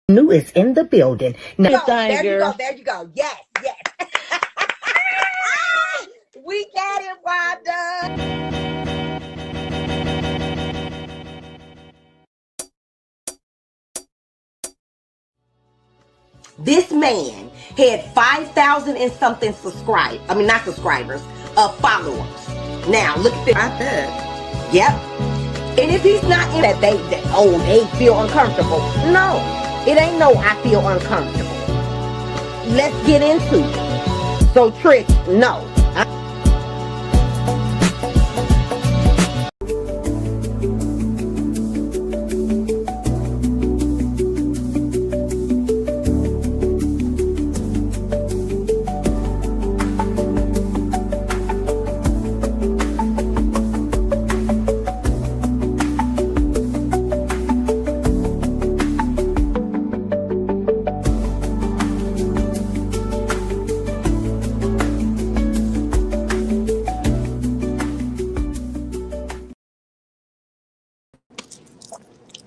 New is in the building. Now, There you go. There you go. Yes, yes. We got it, Wanda. This man had 5,000 and something subscribers. I mean, not subscribers, followers. Now, look at this right there. Yep. And if he's not in that, they feel uncomfortable. No, it ain't no I feel uncomfortable. Let's get into it. So, Trick, no.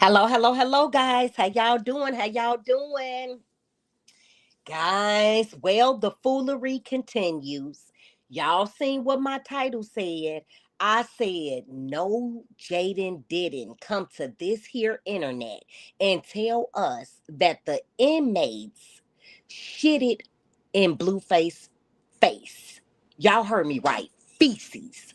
Hello, hello, hello, guys. How y'all doing? How y'all doing? Guys, well, the foolery continues. Y'all seen what my title said. I said, no, Jaidyn didn't come to this here internet and tell us that the inmates shitted in Blueface face. Y'all heard me right. Feces.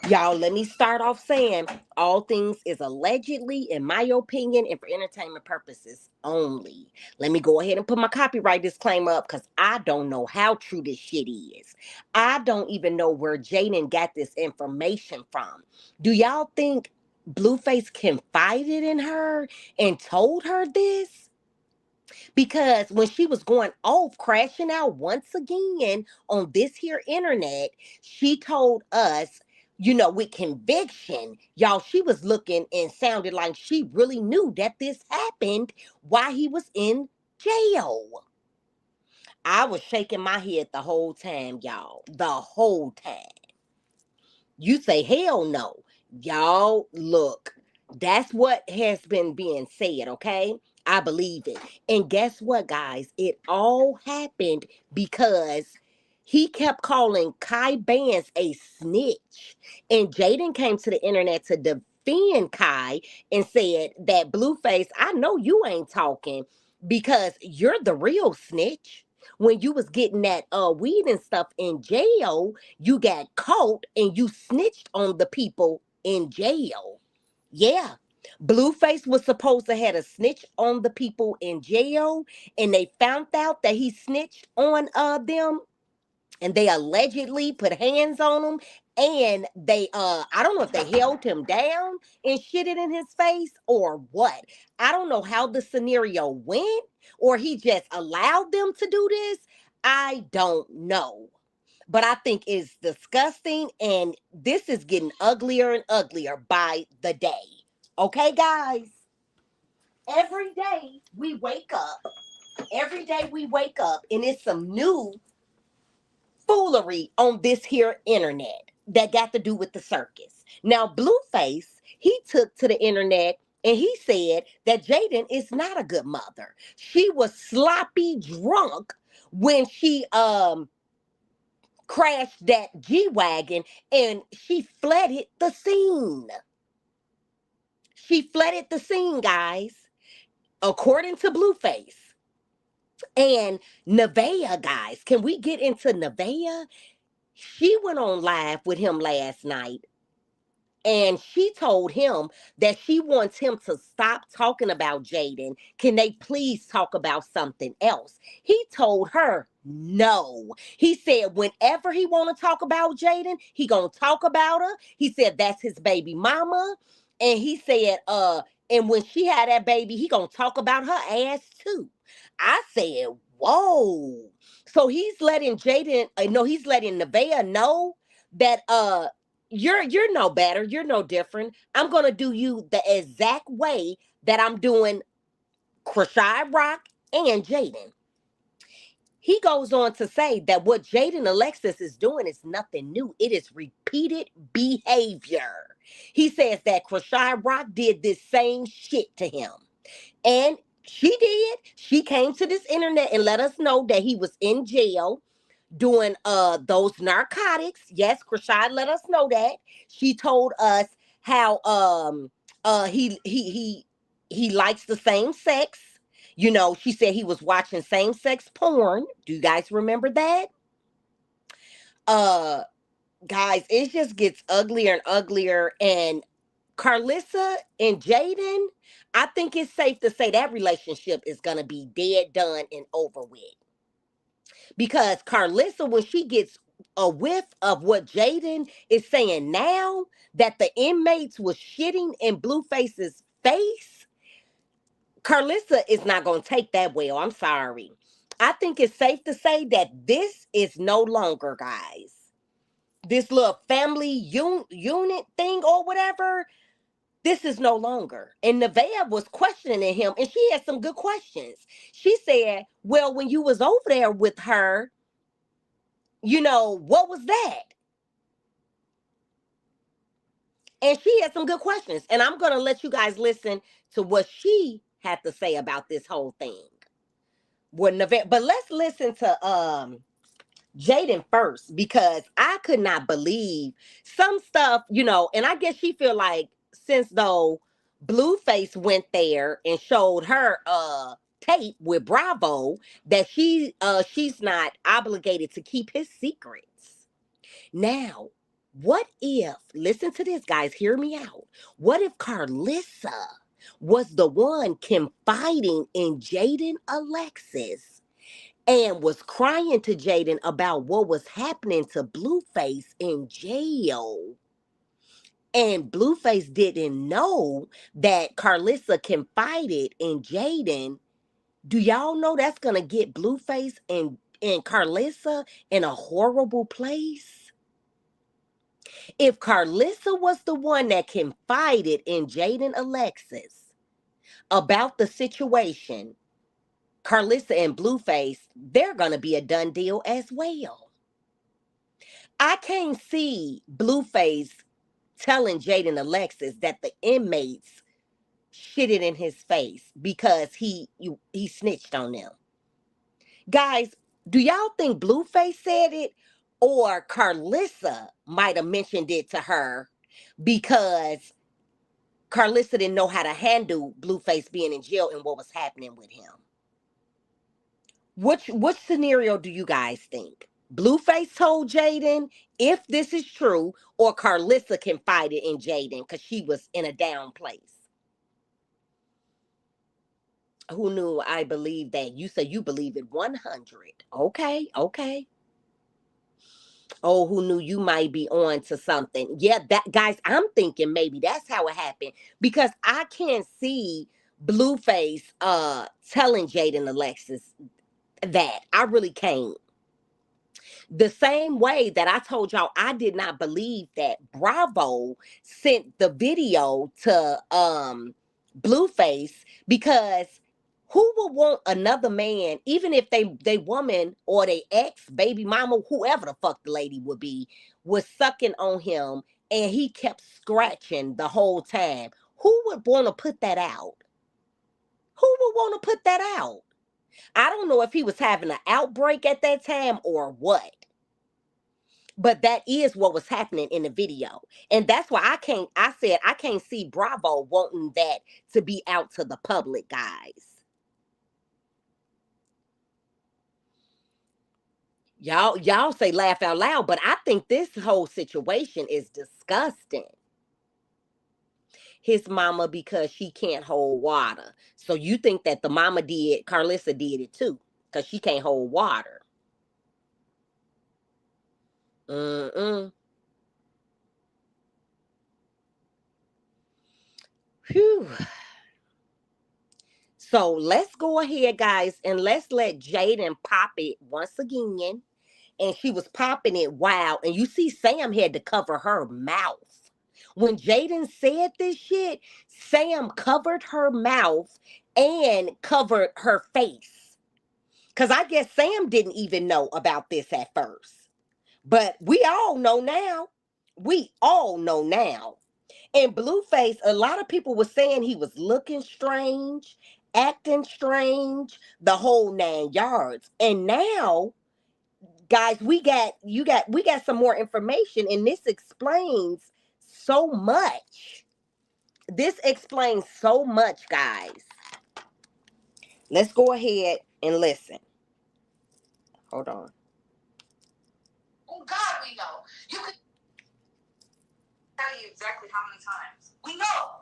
Y'all, let me start off saying all things is allegedly, in my opinion, and for entertainment purposes only. Let me go ahead and put my copyright disclaimer up because I don't know how true this shit is. I don't even know where Jaidyn got this information from. Do y'all think Blueface confided in her and told her this? Because when she was going off, crashing out once again on this here internet, she told us, with conviction, y'all, she was looking and sounded like she really knew that this happened while he was in jail. I was shaking my head the whole time, y'all. The whole time. You say, hell no. Y'all, look, that's what has been being said, okay? I believe it. And guess what, guys? It all happened because he kept calling Kai Bans a snitch. And Jaidyn came to the internet to defend Kai and said that Blueface, I know you ain't talking because you're the real snitch. When you was getting that weed and stuff in jail, you got caught and you snitched on the people in jail. Yeah. Blueface was supposed to have a snitch on the people in jail, and they found out that he snitched on them, and they allegedly put hands on him, and they I don't know if they held him down and shit it in his face or what. I don't know how the scenario went, or he just allowed them to do this. I don't know, but I think it's disgusting, and this is getting uglier and uglier by the day. Okay, guys? Every day we wake up, and it's some new foolery on this here internet that got to do with the circus. Now, Blueface, he took to the internet and he said that Jaidyn is not a good mother. She was sloppy drunk when she crashed that G-Wagon, and she flooded the scene. She flooded the scene, guys, according to Blueface. And Nevaeh, guys, can we get into Nevaeh? She went on live with him last night, and she told him that she wants him to stop talking about Jaidyn. Can they please talk about something else? He told her no. He said whenever he want to talk about Jaidyn, he gonna talk about her. He said that's his baby mama. And he said, and when she had that baby, he gonna talk about her ass too. I said, whoa. So he's letting Jaidyn, no, he's letting Nevaeh know that you're no better. You're no different. I'm gonna do you the exact way that I'm doing Krishai Rock and Jaidyn. He goes on to say that what Jaidyn Alexis is doing is nothing new. It is repeated behavior. He says that Krishai Rock did this same shit to him. And She did. She came to this internet and let us know that he was in jail doing those narcotics. Yes, Krishad let us know that. She told us how he likes the same sex. You know, she said he was watching same sex porn. Do you guys remember that? Uh Guys, it just gets uglier and uglier. And Carlissa and Jaidyn, I think it's safe to say that relationship is gonna be dead, done, and over with. Because Carlissa, when she gets a whiff of what Jaidyn is saying now, that the inmates was shitting in Blueface's face, Carlissa is not gonna take that well. I'm sorry. I think it's safe to say that this is no longer, guys, this little family unit thing or whatever. This is no longer. And Nevaeh was questioning him, and she had some good questions. She said, well, when you was over there with her, what was that? And she had some good questions. And I'm going to let you guys listen to what she had to say about this whole thing. But let's listen to Jaidyn first, because I could not believe some stuff, and I guess she feel like, since though Blueface went there and showed her tape with Bravo, that she's not obligated to keep his secrets. Now, what if, listen to this, guys, hear me out. What if Carlissa was the one confiding in Jaidyn Alexis and was crying to Jaidyn about what was happening to Blueface in jail? And Blueface didn't know that Carlissa confided in Jaidyn. Do y'all know that's going to get Blueface and Carlissa in a horrible place? If Carlissa was the one that confided in Jaidyn Alexis about the situation, Carlissa and Blueface, they're going to be a done deal as well. I can't see Blueface telling Jaidyn Alexis that the inmates shitted in his face because he snitched on them. Guys, do y'all think Blueface said it, or Carlissa might have mentioned it to her because Carlissa didn't know how to handle Blueface being in jail and what was happening with him? Which scenario do you guys think? Blueface told Jaidyn, if this is true, or Carlissa confided in Jaidyn because she was in a down place? Who knew I believe that? You say you believe it 100. Okay, okay. Oh, who knew you might be on to something? Yeah, that, guys, I'm thinking maybe that's how it happened, because I can't see Blueface telling Jaidyn Alexis that. I really can't. The same way that I told y'all I did not believe that Bravo sent the video to Blueface, because who would want another man, even if they woman or they ex baby mama, whoever the fuck the lady would be, was sucking on him and he kept scratching the whole time? Who would want to put that out? Who would want to put that out? I don't know if he was having an outbreak at that time or what. But that is what was happening in the video. And that's why I said I can't see Bravo wanting that to be out to the public, guys. Y'all say laugh out loud, but I think this whole situation is disgusting. His mama, because she can't hold water. So you think that the mama did, Carlissa did it too, because she can't hold water. Mm-mm. Phew. So let's go ahead, guys, and let's let Jaidyn pop it once again. And she was popping it wild. And you see, Sam had to cover her mouth. When Jaidyn said this shit, Sam covered her mouth and covered her face. Because I guess Sam didn't even know about this at first. But we all know now. We all know now. And Blueface, a lot of people were saying he was looking strange acting strange, the whole 9 yards. And now, guys, we got some more information, and this explains so much. This explains so much, guys. Let's go ahead and listen. Hold on. Oh God, we know. You could tell you exactly how many times. We know.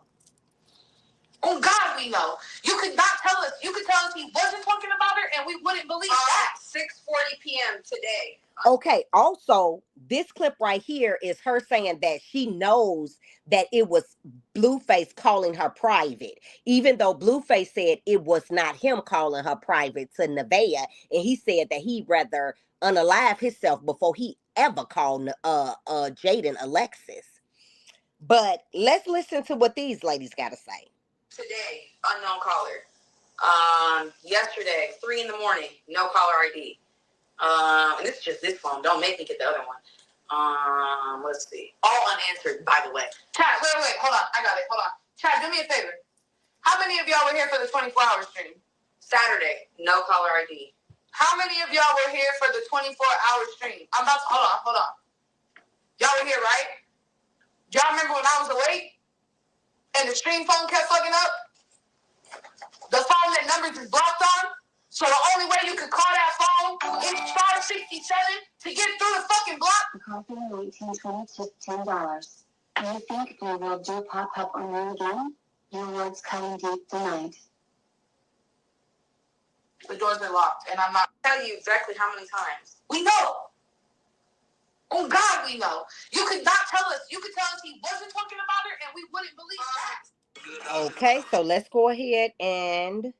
Oh God, we know. You could not tell us. You could tell us he wasn't talking about her, and we wouldn't believe that. 6:40 p.m. today. Okay, also, this clip right here is her saying that she knows that it was Blueface calling her private, even though Blueface said it was not him calling her private to Nevaeh, and he said that he'd rather unalive himself before he ever called Jaidyn Alexis. But let's listen to what these ladies got to say. Today, unknown caller. Yesterday, 3 in the morning, no caller ID. And this is just this phone. Don't make me get the other one. Let's see. All unanswered, by the way. Chat, wait. Hold on. I got it. Hold on. Chat, do me a favor. How many of y'all were here for the 24-hour stream? Saturday, no caller ID. How many of y'all were here for the 24-hour stream? I'm about to, hold on. Y'all were here, right? Y'all remember when I was awake? And the stream phone kept fucking up? The phone that numbers is blocked on? So the only way you could call that phone is star 67 to get through the fucking block? Coffee in 1920 tip $10. Do you think they will do pop-up on you again? Your words cutting deep tonight. The doors are locked, and I'm not telling you exactly how many times. We know. Oh God, we know. You could not tell us. You could tell us he wasn't talking about her, and we wouldn't believe that. Okay, so let's go ahead and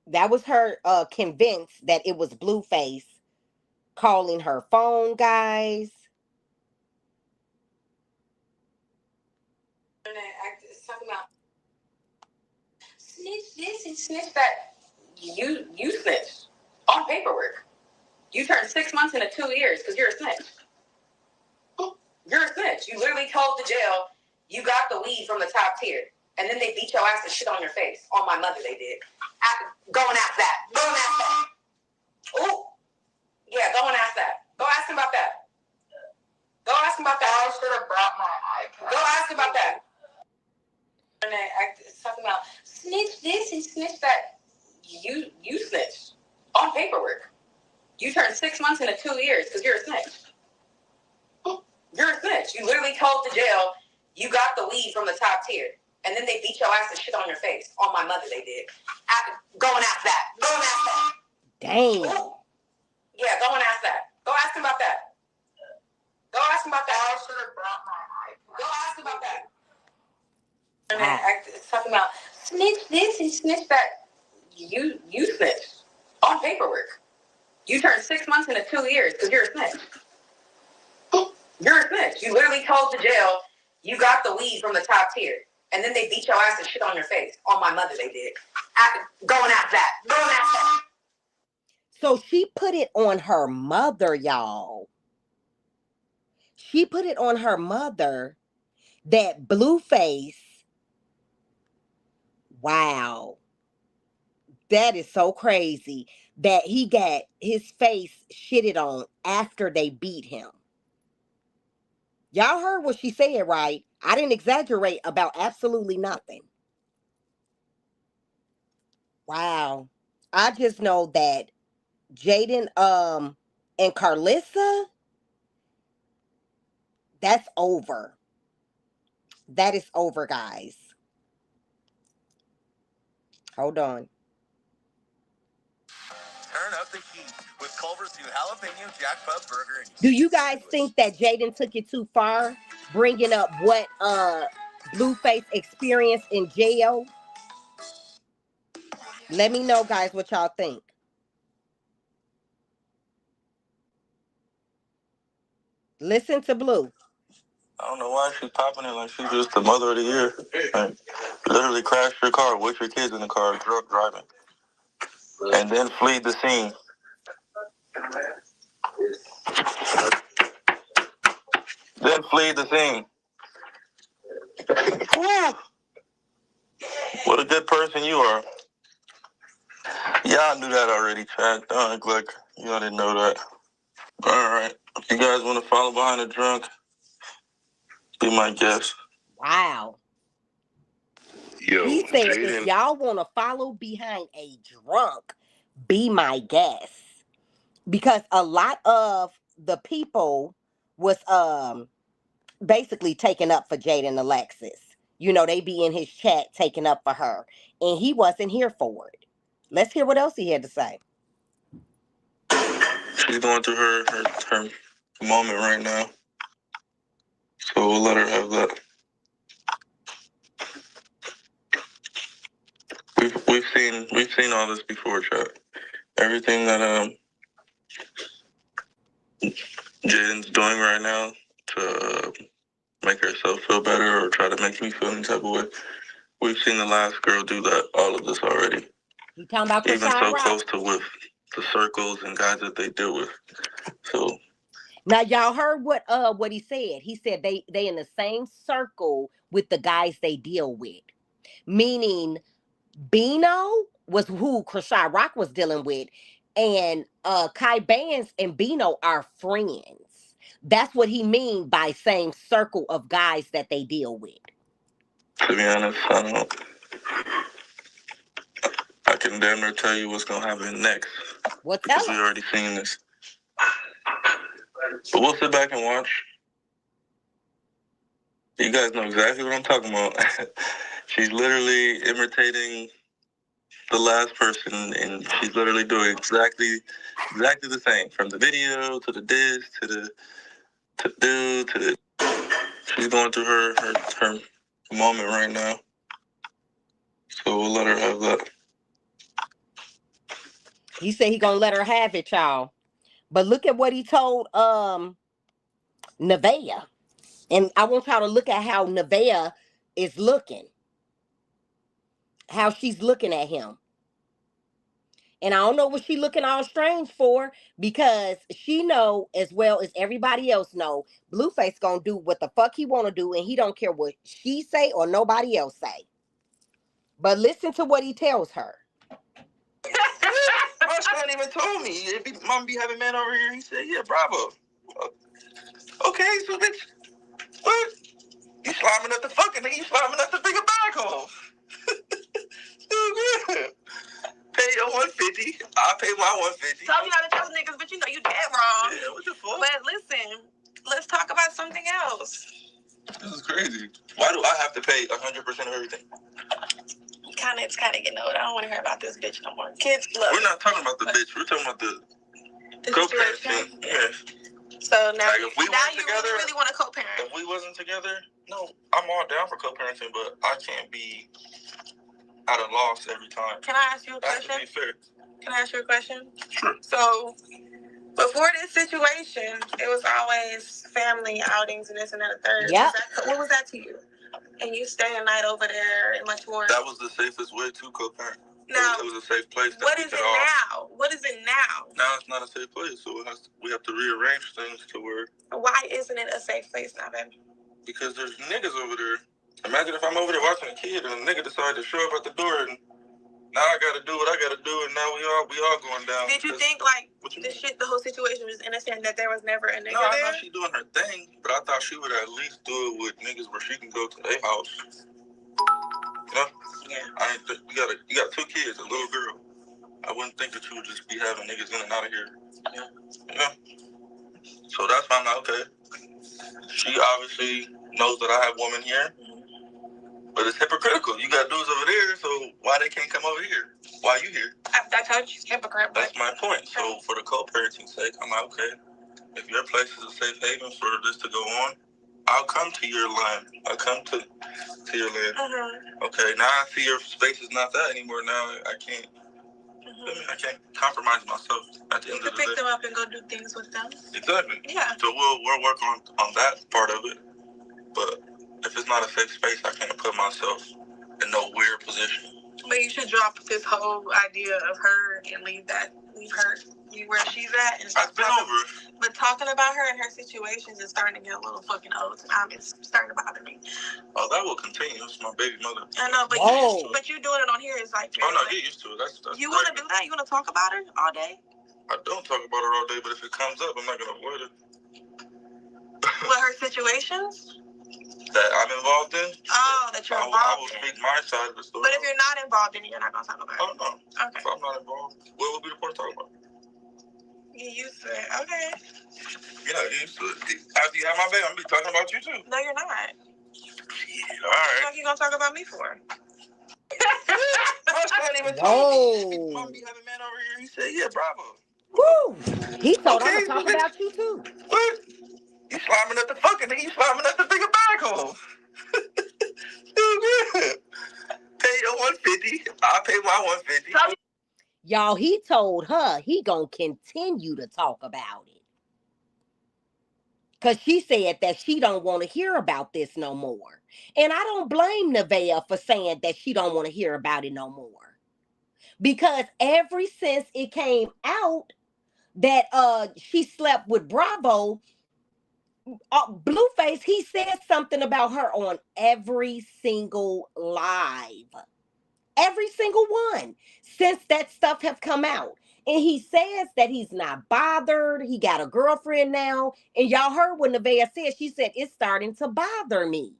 that was her convinced that it was Blueface calling her phone, guys. Talking about snitch this and snitch that. You snitched on paperwork. You turned 6 months into 2 years because you're a snitch. You're a snitch. You literally told the jail you got the weed from the top tier, and then they beat your ass and shit on your face. On my mother, they did. Go and ask that. Go and ask that. Ooh, yeah, go and ask that. Go ask him about that. Go ask him about that. I should have brought my iPad. Go ask him about that. Talking about snitch this and snitch that. You snitched on paperwork. You turned 6 months into 2 years because you're a snitch. You're a snitch. You literally told the jail you got the weed from the top tier, and then they beat your ass and shit on your face. On my mother, they did. Go and ask that. Go and ask that. Damn. Ooh. Yeah, go and ask that. Go ask him about that. Go ask him about that. I should have brought my iPad. Go ask him about that. Talking about snitch this and snitch that. You snitched on paperwork. You turned 6 months into 2 years because you're a snitch. You're a snitch. You literally told the jail you got the weed from the top tier, and then they beat your ass and shit on your face. On my mother, they did. Go and ask that. Go and ask that. So she put it on her mother, y'all. She put it on her mother that Blueface. Wow. That is so crazy that he got his face shitted on after they beat him. Y'all heard what she said, right? I didn't exaggerate about absolutely nothing. Wow. I just know that Jaidyn and Carlissa, that's over. That is over, guys. Hold on. Turn up the heat with Culver's new jalapeno jackpot burger. Do you guys think that Jaidyn took it too far, bringing up what Blueface experienced in jail? Let me know, guys, what y'all think. Listen to Blue. I don't know why she's popping it like she's just the mother of the year. Like, literally crashed your car with your kids in the car, drunk driving, and then fleed the scene. Then fleed the scene. Woo! What a good person you are. Yeah, I knew that already, Chad. Don't act like you didn't know that. All right. If you guys want to follow behind a drunk, be my guest. Wow. Yo, He said, if Jaidyn. y'all want to follow behind a drunk, be my guest. Because a lot of the people was basically taking up for Jaidyn Alexis. You know, they be in his chat taking up for her. And he wasn't here for it. Let's hear what else he had to say. She's going through her moment right now. So we'll let her have that. We've seen all this before, Chad. Everything that Jaidyn's doing right now to make herself feel better or try to make me feel any type of way. We've seen the last girl do that, all of this already. You talking about even Krishan so Rock? close to with the circles and guys that they deal with. So now y'all heard what he said. He said they in the same circle with the guys they deal with. Meaning Bino was who Krishan Rock was dealing with, and Kai Bands and Bino are friends. That's what he mean by same circle of guys that they deal with. to be honest, I can damn near tell you what's gonna happen next. Well, because tell we us. already seen this. But we'll sit back and watch. You guys know exactly what I'm talking about. She's literally imitating the last person, and she's literally doing exactly the same, from the video to the diss to the dude to the. She's going through her moment right now, so we'll let her have that. He said he gonna let her have it, y'all. But look at what he told Nevaeh, and I want y'all to look at how Nevaeh is looking, how she's looking at him. And I don't know what she looking all strange for, because she know as well as everybody else know Blueface gonna do what the fuck he wanna do, and he don't care what she say or nobody else say. But listen to what he tells her. My son even told me, Mom be having man over here. He said, yeah, bravo. Okay, so bitch, what? You slamming at the fucking nigga, you slamming at the bigger bag hole. Pay your 150, I'll pay my 150. Told you not to tell niggas, but you know you dead wrong. Yeah, what the fuck? But listen, let's talk about something else. This is crazy. Why do I have to pay 100% of everything? It's kind of getting old. I don't want to hear about this bitch no more. Kids, look. We're not talking about the bitch. We're talking about the co-parenting. Yeah. So now, like if we now weren't you together, really want to co-parent. If we wasn't together, no, I'm all down for co-parenting, but I can't be at a loss every time. Can I ask you a question? That should be fair. Can I ask you a question? Sure. So, before this situation, it was always family outings and this and that and the third. Yep. What was that to you? And you stay a night over there and much more. That was the safest way to co-parent. Now, it was a safe place. What is it now? What is it now? Now it's not a safe place, so we have to rearrange things to where. Why isn't it a safe place now, baby? Because there's niggas over there. Imagine if I'm over there watching a kid and a nigga decided to show up at the door and now I gotta do what I gotta do, and now we all going down. Did you think the whole situation was innocent, that there was never a nigga there? No, I there? thought she doing her thing, but I thought she would at least do it with niggas where she can go to their house. You know? Yeah. You got 2 kids, a little girl. I wouldn't think that you would just be having niggas in and out of here. Yeah. You know? So that's why I'm like, okay. She obviously knows that I have women here. But it's hypocritical. You got dudes over there, so why they can't come over here? Why you here? I told you she's hypocrite. That's my point. So for the co-parenting sake, I'm like, okay, if your place is a safe haven for this to go on, I'll come to your land. I'll come to your land. Mm-hmm. Okay, now I see your space is not that anymore. Now I can't. Mm-hmm. I can't compromise myself at the end of the day. You can pick them up and go do things with them. Exactly. Yeah. So we'll work on that part of it, but if it's not a safe space, I can't put myself in no weird position. But you should drop this whole idea of her and leave her. where she's at and I've been over. But talking about her and her situations is starting to get a little fucking old. It's starting to bother me. Oh, that will continue. It's my baby mother. I know, but you doing it on here is like. Oh no, get used to it. That's you want to do that? You want to talk about her all day? I don't talk about her all day, but if it comes up, I'm not gonna avoid it. What, her situations? That I'm involved in? Oh, that you're involved in. I will speak my side of the story. But if you're not involved in it, you're not going to talk about it? Oh, no. Okay. If I'm not involved, what would be the point to talk about? Get used to it. Okay. Yeah, get used to it. After you have my baby, I'm going to be talking about you, too. No, you're not. Shit, all right. What are you going to talk about me for? Whoa. Mom be having man over here. He said, yeah, bravo. Woo. He told I'm going to talk about you, too. What? You slamming at the fucking thing. You slamming at the bigger bag hole. Pay your 150. I'll pay my 150. Y'all, he told her he gonna continue to talk about it. Because she said that she don't want to hear about this no more. And I don't blame Nevaeh for saying that she don't want to hear about it no more. Because ever since it came out that she slept with Bravo, Blueface, he said something about her on every single live. Every single one since that stuff have come out. And he says that he's not bothered. He got a girlfriend now. And y'all heard what Nevaeh said. She said, it's starting to bother me.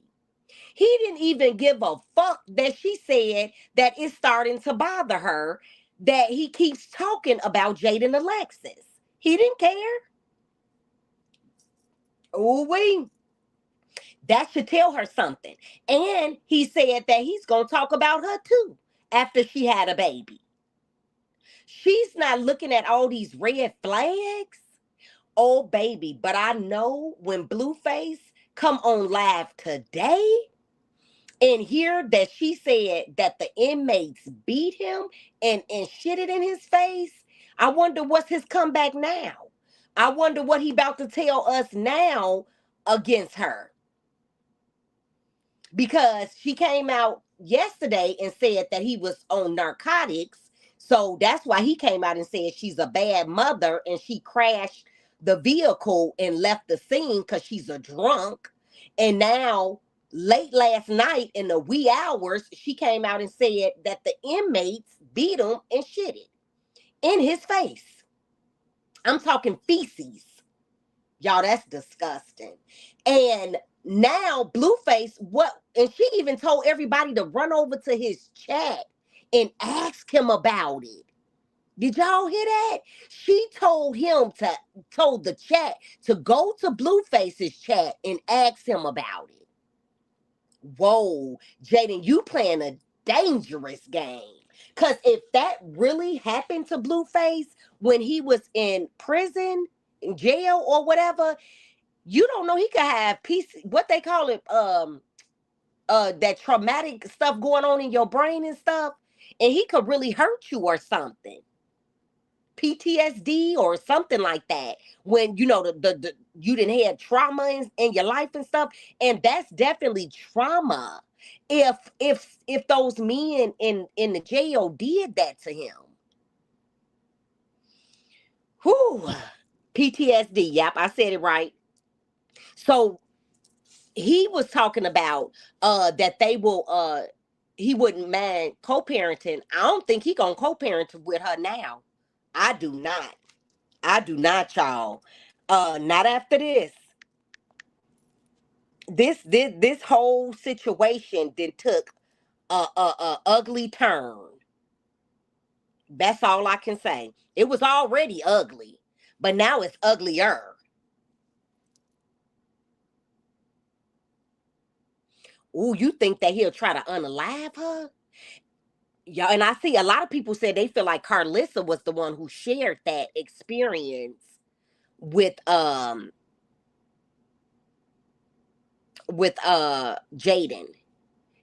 He didn't even give a fuck that she said that it's starting to bother her, that he keeps talking about Jaidyn Alexis. He didn't care. Ooh-wee. That should tell her something. And he said that he's going to talk about her too after she had a baby. She's not looking at all these red flags. Oh, baby. But I know when Blueface come on live today and hear that she said that the inmates beat him and shitted in his face, I wonder what's his comeback now. I wonder what he about to tell us now against her. Because she came out yesterday and said that he was on narcotics. So that's why he came out and said she's a bad mother and she crashed the vehicle and left the scene because she's a drunk. And now, late last night in the wee hours, she came out and said that the inmates beat him and shitted in his face. I'm talking feces. Y'all, that's disgusting. And now Blueface, and she even told everybody to run over to his chat and ask him about it. Did y'all hear that? She told the chat to go to Blueface's chat and ask him about it. Whoa, Jaidyn, you playing a dangerous game. Because if that really happened to Blueface when he was in prison, in jail or whatever, you don't know, he could have what they call it, that traumatic stuff going on in your brain and stuff, and he could really hurt you or something. PTSD or something like that. When you know the you didn't have trauma in your life and stuff, and that's definitely trauma. If those men in the jail did that to him, whew, PTSD. Yep, I said it right. So he was talking about that they will he wouldn't mind co-parenting. I don't think he gonna co-parent with her now. I do not. I do not, y'all. Not after this. This whole situation then took a ugly turn. That's all I can say. It was already ugly, but now it's uglier. Ooh, you think that he'll try to unalive her? Yeah, and I see a lot of people say they feel like Carlissa was the one who shared that experience with Jaidyn.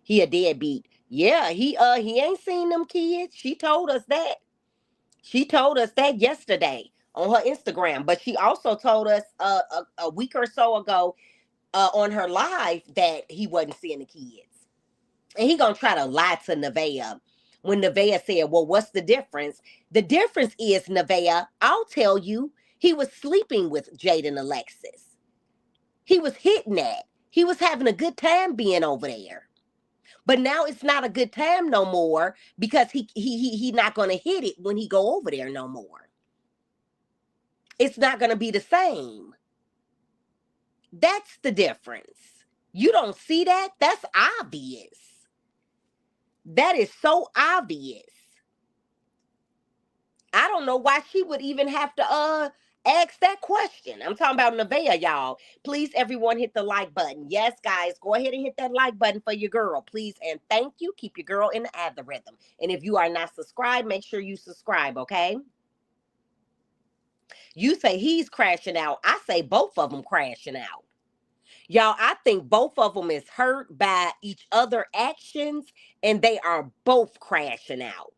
He a deadbeat. Yeah, he ain't seen them kids. She told us that. She told us that yesterday on her Instagram, but she also told us a week or so ago on her live that he wasn't seeing the kids. And he gonna try to lie to Nevaeh When Nevaeh said, well, what's the difference? The difference is, Nevaeh, I'll tell you, he was sleeping with Jaidyn Alexis. He was hitting that. He was having a good time being over there. But now it's not a good time no more because he not gonna hit it when he go over there no more. It's not gonna be the same. That's the difference. You don't see that? That's obvious. That is so obvious. I don't know why she would even have to ask that question. I'm talking about Nevaeh, y'all. Please, everyone, hit the like button. Yes, guys, go ahead and hit that like button for your girl, please. And thank you. Keep your girl in the algorithm. And if you are not subscribed, make sure you subscribe, okay? You say he's crashing out. I say both of them crashing out. Y'all, I think both of them is hurt by each other actions, and they are both crashing out.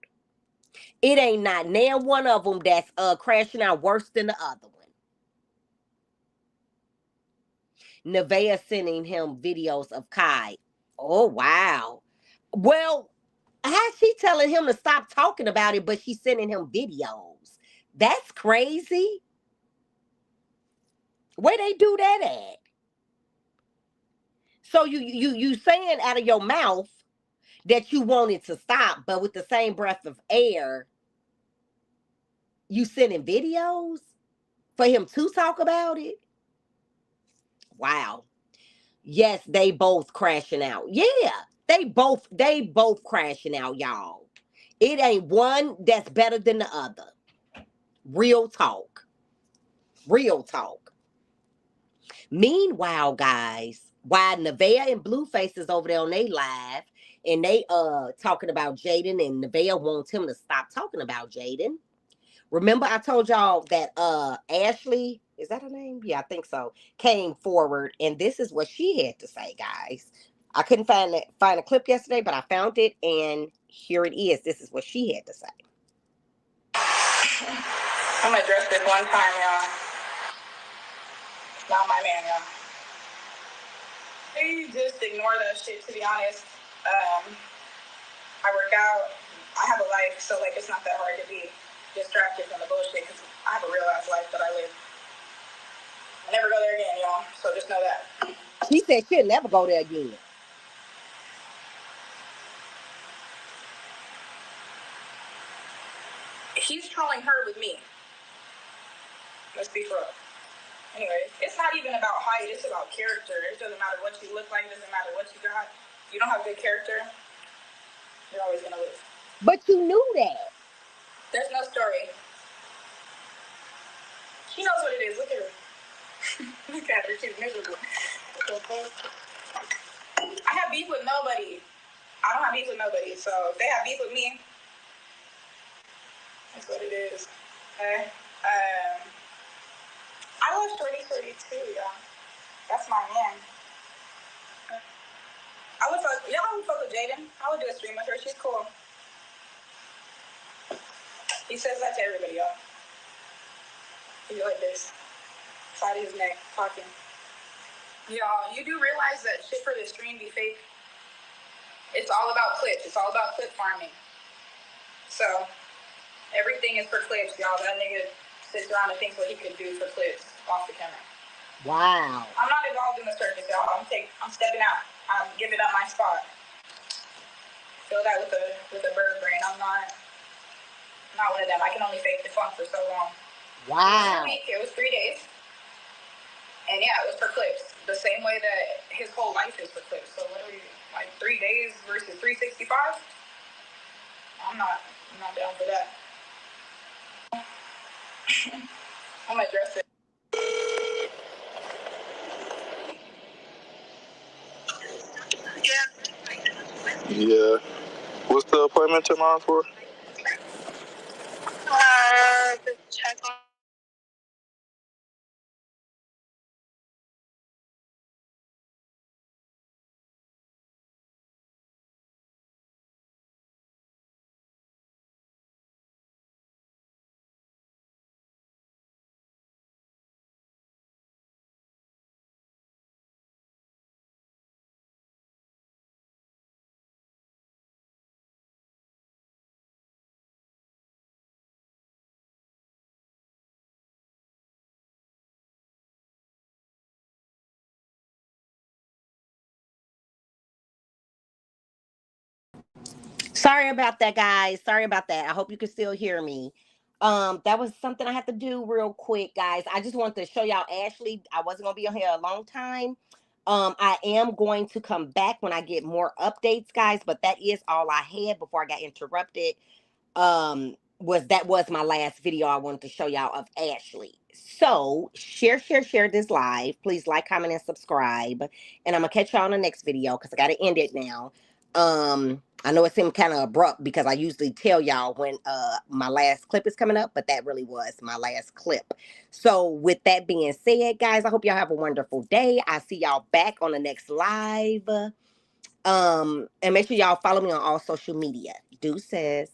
It ain't not now one of them that's crashing out worse than the other one. Nevaeh sending him videos of Kai. Oh wow. Well, how's she telling him to stop talking about it, but she's sending him videos? That's crazy. Where they do that at? So you saying out of your mouth that you want it to stop, but with the same breath of air, you sending videos for him to talk about it? Wow. Yes, they both crashing out. Yeah, they both crashing out, y'all. It ain't one that's better than the other. Real talk. Real talk. Meanwhile, guys, while Nevaeh and Blueface is over there on they live and they talking about Jaidyn, and Nevaeh wants him to stop talking about Jaidyn. Remember I told y'all that Ashley, is that her name? Yeah, I think so, came forward, and this is what she had to say, guys. I couldn't find a clip yesterday, but I found it, and here it is. This is what she had to say. I'm gonna address this one time, y'all. Not my man, y'all. Please just ignore that shit, to be honest. I work out. I have a life, so like it's not that hard to be distracted from the bullshit because I have a real ass life that I live. I never go there again, y'all. So just know that. She said she'll never go there again. He's trolling her with me. Let's be for real. Anyway, it's not even about height. It's about character. It doesn't matter what you look like. It doesn't matter what you got. If you don't have good character, you're always gonna lose. But you knew that. There's no story. She knows what it is. Look at her. Look at her. She's miserable. I have beef with nobody. I don't have beef with nobody. So if they have beef with me, that's what it is. Okay? I love Shorty too, y'all. That's my man. I would fuck with Jaidyn. I would do a stream with her. She's cool. He says that to everybody, y'all. He's like this. Side of his neck, talking. Y'all, you do realize that shit for the stream be fake? It's all about clips. It's all about clip farming. So, everything is for clips, y'all. That nigga sits around and thinks what he can do for clips off the camera. Wow. I'm not involved in the circus, y'all. I'm stepping out. I'm giving up my spot. Fill that with a bird brain. I'm not one of them. I can only fake the funk for so long. Wow. It was 3 days. And yeah, it was for clips. The same way that his whole life is for clips. So what are we, like 3 days versus 365? I'm not down for that. I'm gonna address it. Yeah. What's the appointment tomorrow for? To check on Sorry about that, guys. Sorry about that. I hope you can still hear me. That was something I have to do real quick, guys. I just wanted to show y'all Ashley. I wasn't gonna be on here a long time. I am going to come back when I get more updates, guys, but that is all I had before I got interrupted. Was my last video I wanted to show y'all of Ashley. So share this live. Please like, comment, and subscribe. And I'm gonna catch y'all on the next video because I gotta end it now. I know it seemed kind of abrupt because I usually tell y'all when my last clip is coming up, but that really was my last clip. So with that being said, guys, I hope y'all have a wonderful day. I see y'all back on the next live. And make sure y'all follow me on all social media. Deuces.